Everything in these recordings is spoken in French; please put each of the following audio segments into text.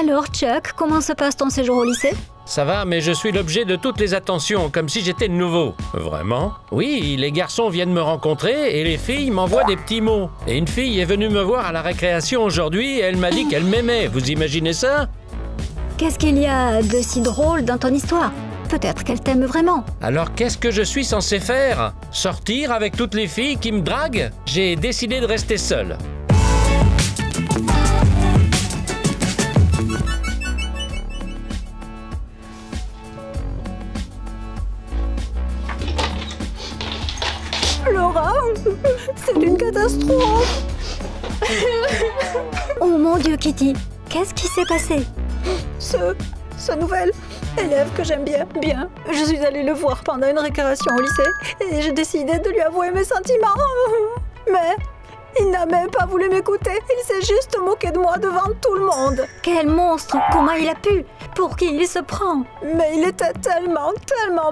Alors, Chuck, comment se passe ton séjour au lycée? Ça va, mais je suis l'objet de toutes les attentions, comme si j'étais le nouveau. Vraiment? Oui, les garçons viennent me rencontrer et les filles m'envoient des petits mots. Et une fille est venue me voir à la récréation aujourd'hui et elle m'a dit qu'elle m'aimait. Vous imaginez ça? Qu'est-ce qu'il y a de si drôle dans ton histoire? Peut-être qu'elle t'aime vraiment. Alors qu'est-ce que je suis censé faire? Sortir avec toutes les filles qui me draguent? J'ai décidé de rester seul. Laura, c'est une catastrophe. Oh mon Dieu, Kitty, qu'est-ce qui s'est passé? Ce nouvel élève que j'aime bien. Je suis allée le voir pendant une récréation au lycée et j'ai décidé de lui avouer mes sentiments. Mais il n'a même pas voulu m'écouter. Il s'est juste moqué de moi devant tout le monde. Quel monstre! Comment il a pu? Pour qui il se prend? Mais il était tellement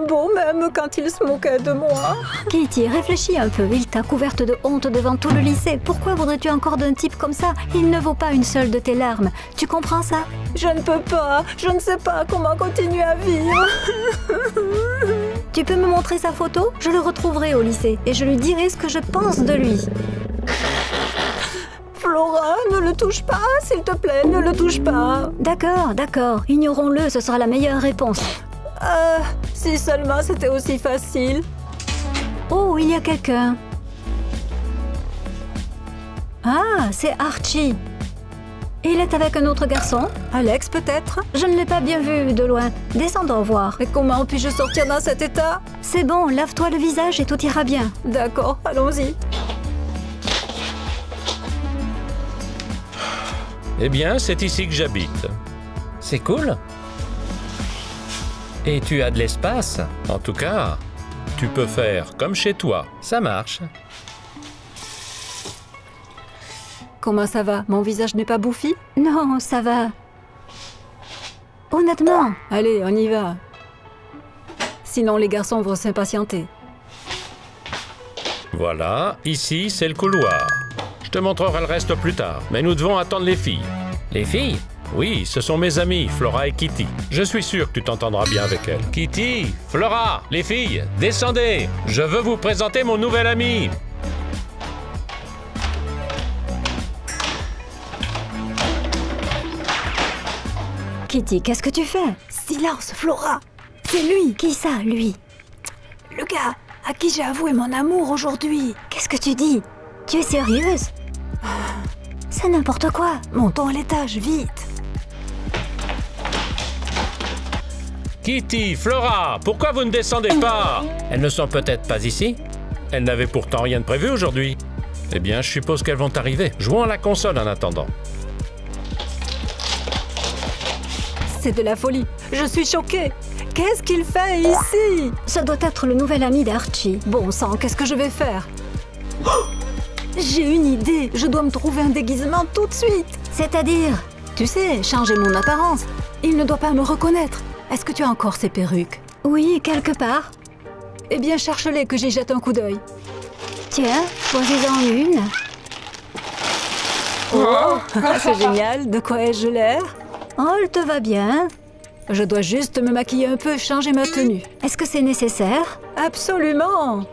beau, même quand il se moquait de moi. Kitty, réfléchis un peu. Il t'a couverte de honte devant tout le lycée. Pourquoi voudrais-tu encore d'un type comme ça? Il ne vaut pas une seule de tes larmes. Tu comprends ça? Je ne peux pas. Je ne sais pas comment continuer à vivre. Tu peux me montrer sa photo? Je le retrouverai au lycée et je lui dirai ce que je pense de lui. Flora, ne le touche pas, s'il te plaît, ne le touche pas. D'accord, d'accord. Ignorons-le, ce sera la meilleure réponse. Si seulement c'était aussi facile. Oh, il y a quelqu'un. Ah, c'est Archie. Il est avec un autre garçon? Alex, peut-être? Je ne l'ai pas bien vu de loin. Descendons voir. Mais comment puis-je sortir dans cet état? C'est bon, lave-toi le visage et tout ira bien. D'accord, allons-y. Eh bien, c'est ici que j'habite. C'est cool. Et tu as de l'espace. En tout cas, tu peux faire comme chez toi. Ça marche. Comment ça va? Mon visage n'est pas bouffi? Non, ça va. Honnêtement. Allez, on y va. Sinon, les garçons vont s'impatienter. Voilà, ici, c'est le couloir. Je te montrerai le reste plus tard, mais nous devons attendre les filles. Les filles? Oui, ce sont mes amies, Flora et Kitty. Je suis sûr que tu t'entendras bien avec elles. Kitty, Flora, les filles, descendez. Je veux vous présenter mon nouvel ami. Kitty, qu'est-ce que tu fais? Silence, Flora. C'est lui. Qui ça, lui? Le gars à qui j'ai avoué mon amour aujourd'hui. Qu'est-ce que tu dis? Tu es sérieuse? C'est n'importe quoi. Montons à l'étage, vite. Kitty, Flora, pourquoi vous ne descendez pas? Elles ne sont peut-être pas ici? Elles n'avaient pourtant rien de prévu aujourd'hui. Eh bien, je suppose qu'elles vont arriver. Jouons à la console en attendant. C'est de la folie. Je suis choquée. Qu'est-ce qu'il fait ici? Ça doit être le nouvel ami d'Archie. Bon sang, qu'est-ce que je vais faire? J'ai une idée. Je dois me trouver un déguisement tout de suite. C'est-à-dire? Tu sais, changer mon apparence. Il ne doit pas me reconnaître. Est-ce que tu as encore ces perruques? Oui, quelque part. Eh bien, cherche-les que j'y jette un coup d'œil. Tiens, choisis-en une. Oh, c'est génial. De quoi ai-je l'air? Oh, elle te va bien. Je dois juste me maquiller un peu, changer ma tenue. Est-ce que c'est nécessaire? Absolument.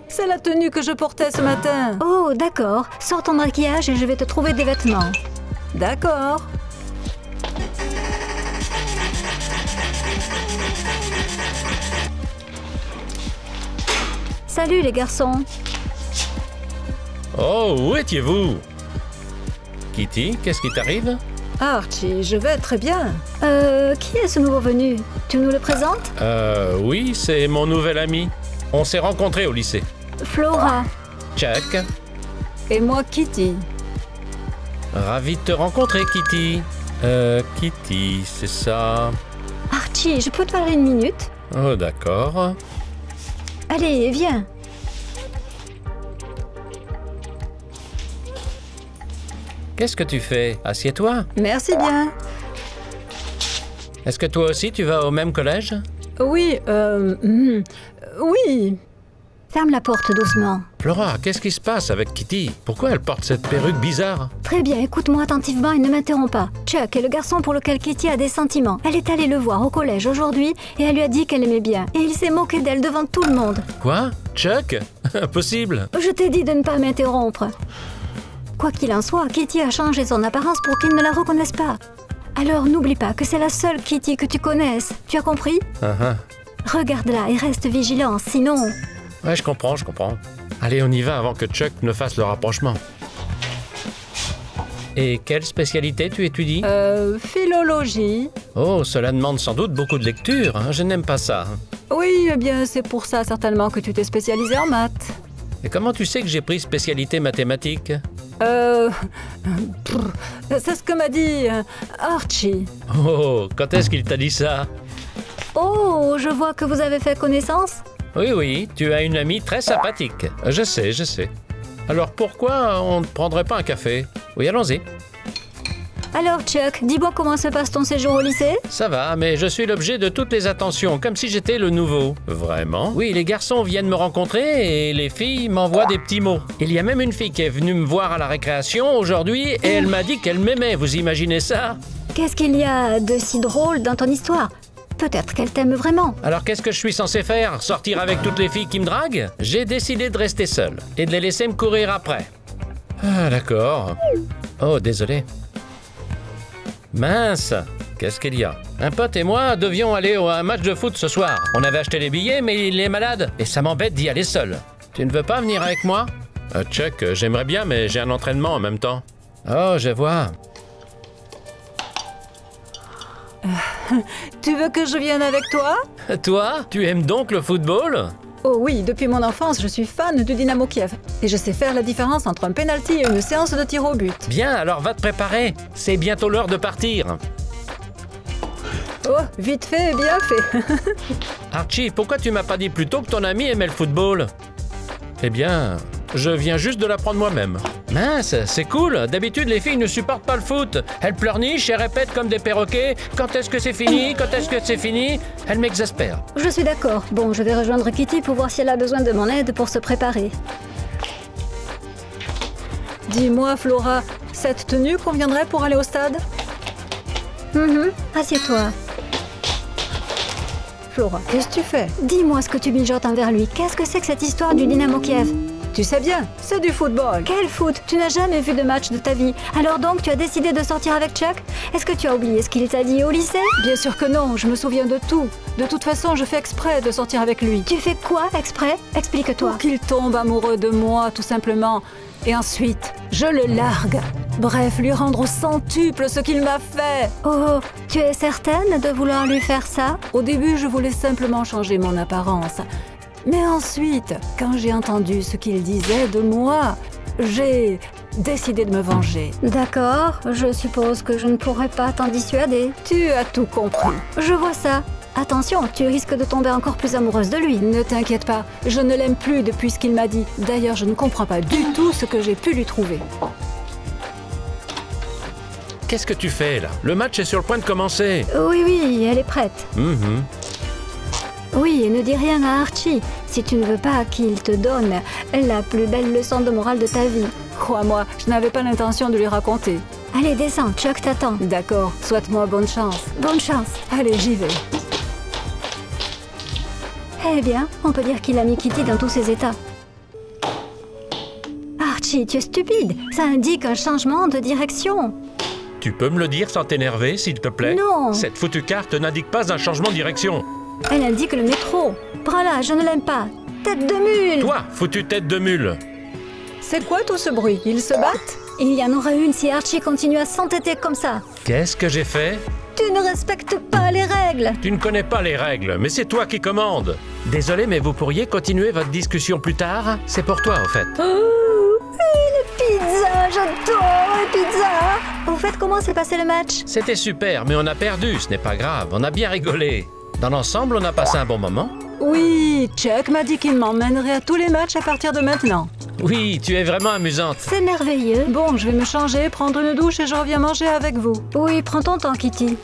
C'est la tenue que je portais ce matin. Oh, d'accord. Sors ton maquillage et je vais te trouver des vêtements. D'accord. Salut les garçons. Oh, où étiez-vous? Kitty, qu'est-ce qui t'arrive? Archie, je vais très bien. Qui est ce nouveau venu? Tu nous le présentes? Oui, c'est mon nouvel ami. On s'est rencontrés au lycée. Flora. Check. Et moi, Kitty. Ravi de te rencontrer, Kitty. Kitty, c'est ça. Archie, je peux te parler une minute? Oh, d'accord. Allez, viens. Qu'est-ce que tu fais? Assieds-toi. Merci bien. Est-ce que toi aussi, tu vas au même collège? Oui, oui. Ferme la porte doucement. Flora, qu'est-ce qui se passe avec Kitty? Pourquoi elle porte cette perruque bizarre? Très bien, écoute-moi attentivement et ne m'interromps pas. Chuck est le garçon pour lequel Kitty a des sentiments. Elle est allée le voir au collège aujourd'hui et elle lui a dit qu'elle aimait bien. Et il s'est moqué d'elle devant tout le monde. Quoi? Chuck? Impossible. Je t'ai dit de ne pas m'interrompre. Quoi qu'il en soit, Kitty a changé son apparence pour qu'il ne la reconnaisse pas. Alors n'oublie pas que c'est la seule Kitty que tu connaisses. Tu as compris? Regarde-la et reste vigilant, sinon... Ouais, je comprends. Allez, on y va avant que Chuck ne fasse le rapprochement. Et quelle spécialité tu étudies? Philologie. Oh, cela demande sans doute beaucoup de lecture. Hein. Je n'aime pas ça. Oui, eh bien, c'est pour ça certainement que tu t'es spécialisé en maths. Et comment tu sais que j'ai pris spécialité mathématiques? C'est ce que m'a dit Archie. Oh, quand est-ce qu'il t'a dit ça? Oh, je vois que vous avez fait connaissance. Oui, tu as une amie très sympathique. Je sais. Alors pourquoi on ne prendrait pas un café? Oui, allons-y. Alors Chuck, dis-moi comment se passe ton séjour au lycée? Ça va, mais je suis l'objet de toutes les attentions, comme si j'étais le nouveau. Vraiment? Oui, les garçons viennent me rencontrer et les filles m'envoient des petits mots. Il y a même une fille qui est venue me voir à la récréation aujourd'hui et elle m'a dit qu'elle m'aimait. Vous imaginez ça? Qu'est-ce qu'il y a de si drôle dans ton histoire? Peut-être qu'elle t'aime vraiment. Alors qu'est-ce que je suis censé faire? Sortir avec toutes les filles qui me draguent? J'ai décidé de rester seul et de les laisser me courir après. Ah, d'accord. Oh, désolé. Mince, qu'est-ce qu'il y a? Un pote et moi devions aller à un match de foot ce soir. On avait acheté les billets, mais il est malade et ça m'embête d'y aller seul. Tu ne veux pas venir avec moi? Chuck, j'aimerais bien, mais j'ai un entraînement en même temps. Oh, je vois. Tu veux que je vienne avec toi? Toi, tu aimes donc le football? Oh oui, depuis mon enfance, je suis fan du Dynamo Kiev. Et je sais faire la différence entre un penalty et une séance de tir au but. Bien, alors va te préparer. C'est bientôt l'heure de partir. Oh, vite fait et bien fait. Archie, pourquoi tu m'as pas dit plus tôt que ton ami aimait le football? Eh bien, je viens juste de l'apprendre moi-même. Mince, c'est cool. D'habitude, les filles ne supportent pas le foot. Elles pleurnichent et répètent comme des perroquets. Quand est-ce que c'est fini? Quand est-ce que c'est fini? Elles m'exaspèrent. Je suis d'accord. Bon, je vais rejoindre Kitty pour voir si elle a besoin de mon aide pour se préparer. Dis-moi, Flora, cette tenue conviendrait pour aller au stade? Assieds-toi. Flora, qu'est-ce que tu fais? Dis-moi ce que tu mijotes envers lui. Qu'est-ce que c'est que cette histoire du Dynamo Kiev? Tu sais bien, c'est du football. Quel foot? Tu n'as jamais vu de match de ta vie. Alors donc, tu as décidé de sortir avec Chuck? Est-ce que tu as oublié ce qu'il t'a dit au lycée? Bien sûr que non, je me souviens de tout. De toute façon, je fais exprès de sortir avec lui. Tu fais quoi exprès? Explique-toi. Pour qu'il tombe amoureux de moi, tout simplement. Et ensuite, je le largue. Bref, lui rendre au centuple ce qu'il m'a fait. Oh, tu es certaine de vouloir lui faire ça? Au début, je voulais simplement changer mon apparence. Mais ensuite, quand j'ai entendu ce qu'il disait de moi, j'ai décidé de me venger. D'accord, je suppose que je ne pourrais pas t'en dissuader. Tu as tout compris. Je vois ça. Attention, tu risques de tomber encore plus amoureuse de lui. Ne t'inquiète pas, je ne l'aime plus depuis ce qu'il m'a dit. D'ailleurs, je ne comprends pas du tout ce que j'ai pu lui trouver. Qu'est-ce que tu fais là? Le match est sur le point de commencer. Oui, elle est prête. Oui, et ne dis rien à Archie, si tu ne veux pas qu'il te donne la plus belle leçon de morale de ta vie. Crois-moi, je n'avais pas l'intention de lui raconter. Allez, descends, Chuck t'attend. D'accord, souhaite-moi bonne chance. Bonne chance. Allez, j'y vais. Eh bien, on peut dire qu'il a mis Kitty dans tous ses états. Archie, tu es stupide. Ça indique un changement de direction. Tu peux me le dire sans t'énerver, s'il te plaît? Non. Cette foutue carte n'indique pas un changement de direction. Elle indique le métro. Prends-la, je ne l'aime pas. Tête de mule. Toi, foutue tête de mule. C'est quoi tout ce bruit? Ils se battent? Il y en aura une si Archie continue à s'entêter comme ça. Qu'est-ce que j'ai fait? Tu ne respectes pas les règles. Tu ne connais pas les règles, mais c'est toi qui commandes. Désolé, mais vous pourriez continuer votre discussion plus tard? C'est pour toi, en fait. Oh, une pizza, j'adore les pizzas. Au fait, comment s'est passé le match? C'était super, mais on a perdu, ce n'est pas grave. On a bien rigolé. Dans l'ensemble, on a passé un bon moment. Oui, Chuck m'a dit qu'il m'emmènerait à tous les matchs à partir de maintenant. Oui, tu es vraiment amusante. C'est merveilleux. Bon, je vais me changer, prendre une douche et je reviens manger avec vous. Oui, prends ton temps, Kitty.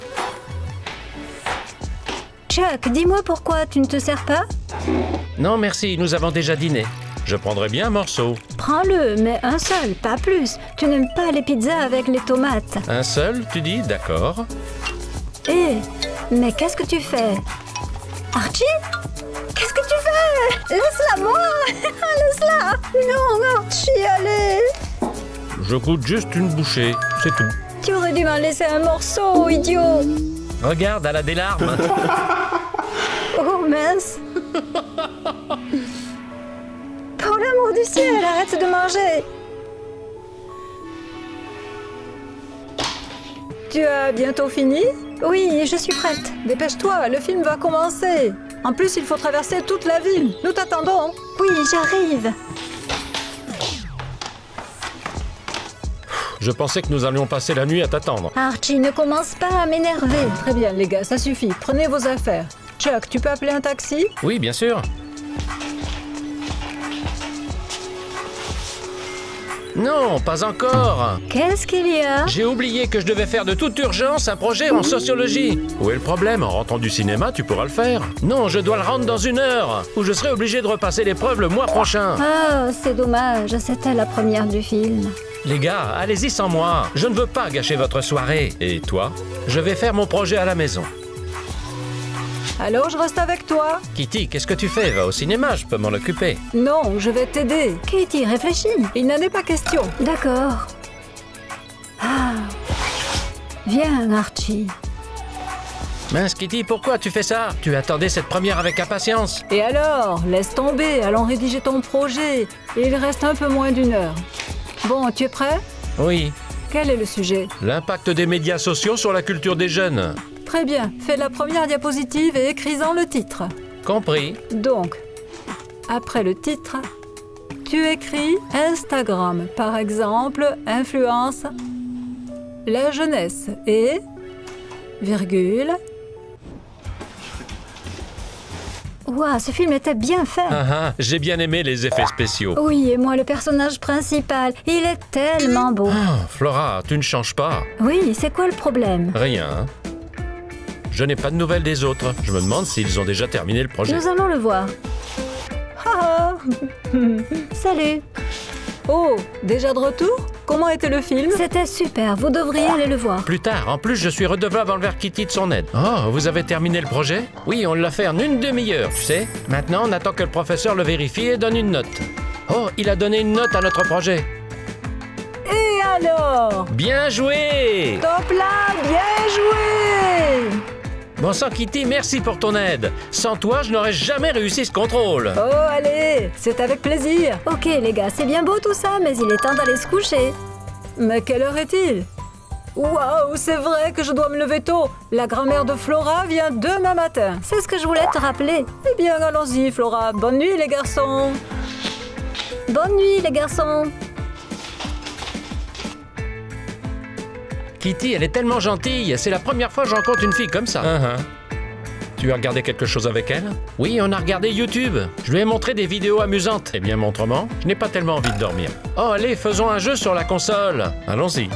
Chuck, dis-moi pourquoi tu ne te sers pas? Non, merci, nous avons déjà dîné. Je prendrai bien un morceau. Prends-le, mais un seul, pas plus. Tu n'aimes pas les pizzas avec les tomates. Un seul, tu dis? D'accord. Hé, mais qu'est-ce que tu fais? Archie? Qu'est-ce que tu fais? Laisse-la moi. Laisse-la. Non, Archie, allez. Je goûte juste une bouchée, c'est tout. Tu aurais dû m'en laisser un morceau, idiot. Regarde, elle a des larmes. Oh mince. Pour l'amour du ciel, arrête de manger. Tu as bientôt fini? Oui, je suis prête. Dépêche-toi, le film va commencer. En plus, il faut traverser toute la ville. Nous t'attendons. Oui, j'arrive. Je pensais que nous allions passer la nuit à t'attendre. Archie, ne commence pas à m'énerver. Très bien, les gars, ça suffit. Prenez vos affaires. Chuck, tu peux appeler un taxi? Oui, bien sûr. Non, pas encore. Qu'est-ce qu'il y a? J'ai oublié que je devais faire de toute urgence un projet en sociologie. Où est le problème? En rentrant du cinéma, tu pourras le faire. Non, je dois le rendre dans 1 heure, ou je serai obligé de repasser l'épreuve le mois prochain. Oh, c'est dommage. C'était la première du film. Les gars, allez-y sans moi. Je ne veux pas gâcher votre soirée. Et toi? Je vais faire mon projet à la maison. Alors, je reste avec toi. Kitty, qu'est-ce que tu fais? Va au cinéma, je peux m'en occuper. Non, je vais t'aider. Kitty, réfléchis. Il n'en est pas question. D'accord. Ah. Viens, Archie. Mince, Kitty, pourquoi tu fais ça? Tu attendais cette première avec impatience. Et alors, laisse tomber, allons rédiger ton projet. Il reste un peu moins d'1 heure. Bon, tu es prêt? Oui. Quel est le sujet? L'impact des médias sociaux sur la culture des jeunes. Très bien, fais la première diapositive et écris-en le titre. Compris. Donc, après le titre, tu écris Instagram, par exemple, influence la jeunesse et, virgule. Ouah, ce film était bien fait. J'ai bien aimé les effets spéciaux. Oui, et moi, le personnage principal, il est tellement beau. Flora, tu ne changes pas. Oui, c'est quoi le problème? Rien. Je n'ai pas de nouvelles des autres. Je me demande s'ils ont déjà terminé le projet. Nous allons le voir. Ah. Salut. Oh, déjà de retour? Comment était le film? C'était super, vous devriez aller le voir. Plus tard, en plus, je suis redevable envers Kitty de son aide. Oh, vous avez terminé le projet? Oui, on l'a fait en 1 demi-heure, tu sais. Maintenant, on attend que le professeur le vérifie et donne une note. Oh, il a donné une note à notre projet. Et alors? Bien joué! Top là, bien joué! Bon sang, Kitty, merci pour ton aide. Sans toi, je n'aurais jamais réussi ce contrôle. Oh, allez, c'est avec plaisir. Ok, les gars, c'est bien beau tout ça, mais il est temps d'aller se coucher. Mais quelle heure est-il? Waouh, c'est vrai que je dois me lever tôt. La grand-mère de Flora vient demain matin. C'est ce que je voulais te rappeler. Eh bien, allons-y, Flora. Bonne nuit, les garçons. Bonne nuit, les garçons. Kitty, elle est tellement gentille. C'est la première fois que je rencontre une fille comme ça. Tu as regardé quelque chose avec elle? Oui, on a regardé YouTube. Je lui ai montré des vidéos amusantes. Eh bien, montre-moi. Je n'ai pas tellement envie de dormir. Oh, allez, faisons un jeu sur la console. Allons-y.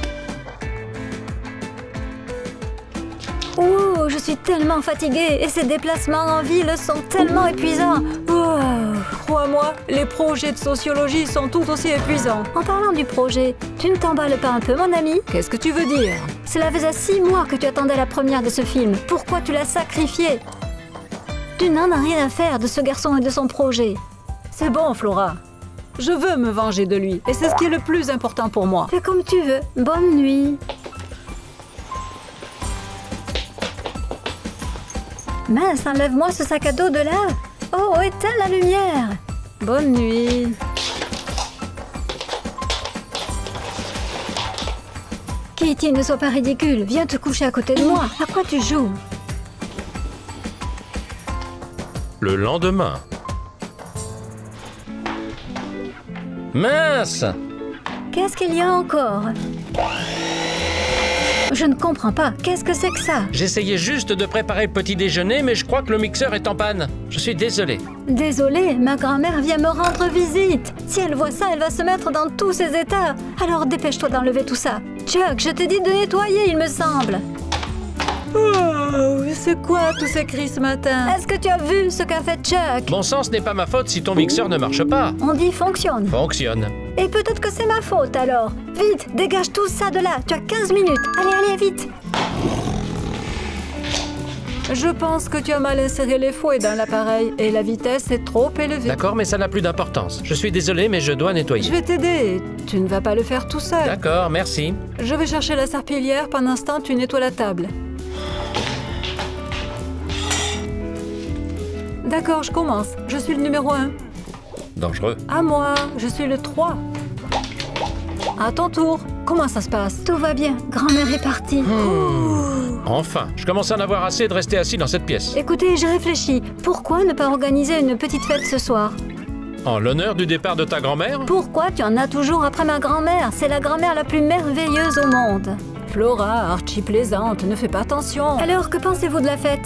Oh, je suis tellement fatiguée et ces déplacements en ville sont tellement épuisants. Oh. Crois-moi, les projets de sociologie sont tout aussi épuisants. En parlant du projet, tu ne t'emballes pas un peu, mon ami? Qu'est-ce que tu veux dire? Cela faisait 6 mois que tu attendais la première de ce film. Pourquoi tu l'as sacrifié? Tu n'en as rien à faire de ce garçon et de son projet. C'est bon, Flora. Je veux me venger de lui et c'est ce qui est le plus important pour moi. Fais comme tu veux. Bonne nuit. Mince, enlève-moi ce sac à dos de là. Oh, éteins la lumière. Bonne nuit. Kitty, ne sois pas ridicule. Viens te coucher à côté de moi. À quoi tu joues? Le lendemain. Mince! Qu'est-ce qu'il y a encore? Je ne comprends pas. Qu'est-ce que c'est que ça? J'essayais juste de préparer le petit déjeuner, mais je crois que le mixeur est en panne. Je suis désolé. Désolée, ma grand-mère vient me rendre visite. Si elle voit ça, elle va se mettre dans tous ses états. Alors dépêche-toi d'enlever tout ça. Chuck, je t'ai dit de nettoyer, il me semble. Oh, c'est quoi tous ces cris ce matin? Est-ce que tu as vu ce qu'a fait Chuck? Bon sang, ce n'est pas ma faute si ton mixeur ne marche pas. On dit fonctionne. Fonctionne. Et peut-être que c'est ma faute alors. Vite, dégage tout ça de là. Tu as 15 minutes. Allez, vite. Je pense que tu as mal inséré les fouets dans l'appareil et la vitesse est trop élevée. D'accord, mais ça n'a plus d'importance. Je suis désolé, mais je dois nettoyer. Je vais t'aider. Tu ne vas pas le faire tout seul. D'accord, merci. Je vais chercher la serpillière. Pendant ce temps, tu nettoies la table. D'accord, je commence. Je suis le numéro 1. Dangereux. À moi, je suis le 3. À ton tour. Comment ça se passe? Tout va bien. Grand-mère est partie. Enfin, je commence à en avoir assez de rester assis dans cette pièce. Écoutez, j'ai réfléchi. Pourquoi ne pas organiser une petite fête ce soir? En l'honneur du départ de ta grand-mère? Pourquoi tu en as toujours après ma grand-mère? C'est la grand-mère la plus merveilleuse au monde. Flora, archi plaisante, ne fais pas attention. Alors, que pensez-vous de la fête?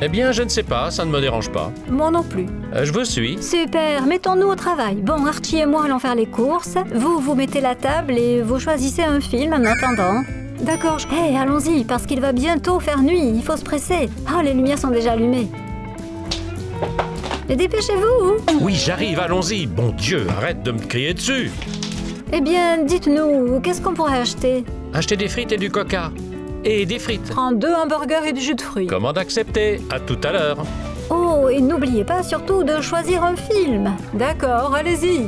Eh bien, je ne sais pas, ça ne me dérange pas. Moi non plus. Je vous suis. Super, mettons-nous au travail. Bon, Archie et moi allons faire les courses. Vous mettez la table et vous choisissez un film en attendant. D'accord, Hé, allons-y, parce qu'il va bientôt faire nuit. Il faut se presser. Oh, les lumières sont déjà allumées. Et dépêchez-vous. Oui, j'arrive, allons-y. Bon Dieu, arrête de me crier dessus. Eh bien, dites-nous, qu'est-ce qu'on pourrait acheter? Acheter des frites et du coca. Et des frites. Prends 2 hamburgers et du jus de fruits. Commande acceptée. À tout à l'heure. Oh, et n'oubliez pas surtout de choisir un film. D'accord, allez-y.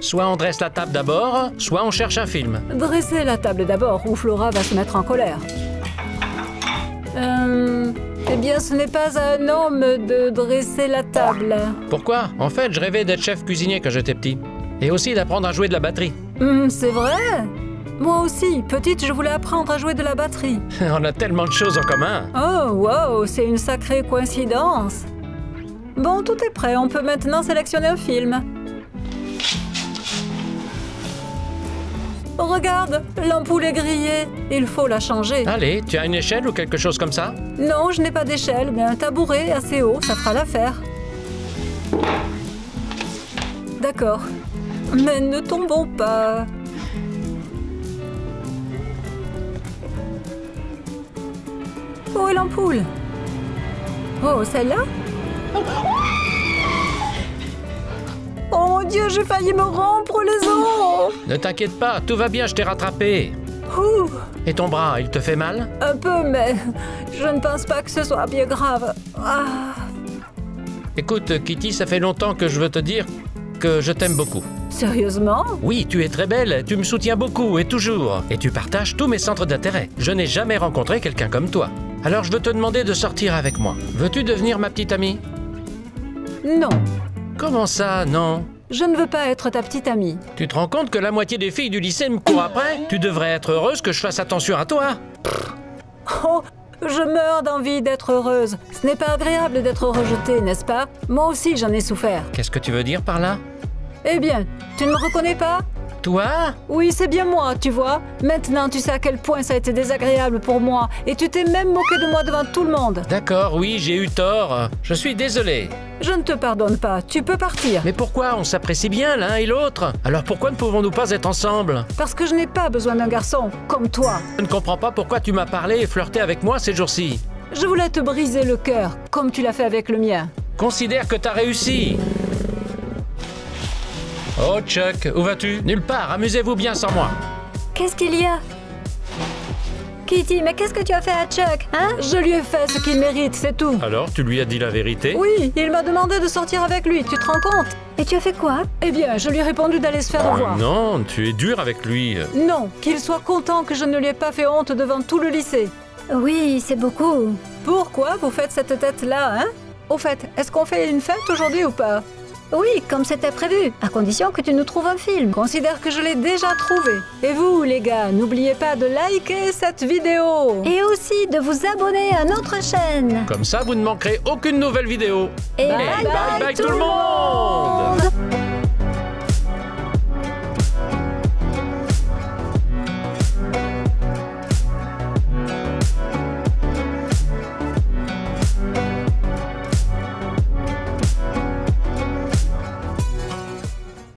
Soit on dresse la table d'abord, soit on cherche un film. Dressez la table d'abord, ou Flora va se mettre en colère. Eh bien, ce n'est pas à un homme de dresser la table. Pourquoi? En fait, je rêvais d'être chef cuisinier quand j'étais petit. Et aussi d'apprendre à jouer de la batterie. C'est vrai? Moi aussi, petite, je voulais apprendre à jouer de la batterie. On a tellement de choses en commun. Oh, wow, c'est une sacrée coïncidence. Bon, tout est prêt, on peut maintenant sélectionner un film. Regarde, l'ampoule est grillée. Il faut la changer. Allez, tu as une échelle ou quelque chose comme ça? Non, je n'ai pas d'échelle, mais un tabouret assez haut, ça fera l'affaire. D'accord. Mais ne tombons pas. Où est l'ampoule? Oh, celle-là? Oh mon Dieu, j'ai failli me rompre les os! Ne t'inquiète pas, tout va bien, je t'ai rattrapé. Ouh, Et ton bras, il te fait mal? un peu, mais je ne pense pas que ce soit bien grave. Ah. Écoute, Kitty, ça fait longtemps que je veux te dire que je t'aime beaucoup. Sérieusement? Oui, tu es très belle, tu me soutiens beaucoup et toujours. Et tu partages tous mes centres d'intérêt. Je n'ai jamais rencontré quelqu'un comme toi. Alors je veux te demander de sortir avec moi. Veux-tu devenir ma petite amie? Non, Comment ça, non? je ne veux pas être ta petite amie. Tu te rends compte que la moitié des filles du lycée me courent après? Tu devrais être heureuse que je fasse attention à toi. Oh, je meurs d'envie d'être heureuse. Ce n'est pas agréable d'être rejetée, n'est-ce pas? Moi aussi, j'en ai souffert. Qu'est-ce que tu veux dire par là? Eh bien, tu ne me reconnais pas? Toi? Oui, c'est bien moi, tu vois. Maintenant, tu sais à quel point ça a été désagréable pour moi. Et tu t'es même moqué de moi devant tout le monde. D'accord, oui, j'ai eu tort. Je suis désolé. Je ne te pardonne pas. Tu peux partir. Mais pourquoi? On s'apprécie bien l'un et l'autre. Alors pourquoi ne pouvons-nous pas être ensemble? Parce que je n'ai pas besoin d'un garçon comme toi. Je ne comprends pas pourquoi tu m'as parlé et flirté avec moi ces jours-ci. Je voulais te briser le cœur, comme tu l'as fait avec le mien. Considère que t'as réussi. Oh Chuck, où vas-tu? Nulle part, amusez-vous bien sans moi. Qu'est-ce qu'il y a? Kitty, mais qu'est-ce que tu as fait à Chuck, hein? Je lui ai fait ce qu'il mérite, c'est tout. Alors, tu lui as dit la vérité? Oui, il m'a demandé de sortir avec lui, tu te rends compte? Et tu as fait quoi? Eh bien, je lui ai répondu d'aller se faire revoir. Non, tu es dur avec lui. Non, qu'il soit content que je ne lui ai pas fait honte devant tout le lycée. Oui, c'est beaucoup. Pourquoi vous faites cette tête-là, hein? Au fait, est-ce qu'on fait une fête aujourd'hui ou pas? Oui, comme c'était prévu, à condition que tu nous trouves un film. Considère que je l'ai déjà trouvé. Et vous, les gars, n'oubliez pas de liker cette vidéo. Et aussi de vous abonner à notre chaîne. Comme ça, vous ne manquerez aucune nouvelle vidéo. Et bye, bye tout le monde!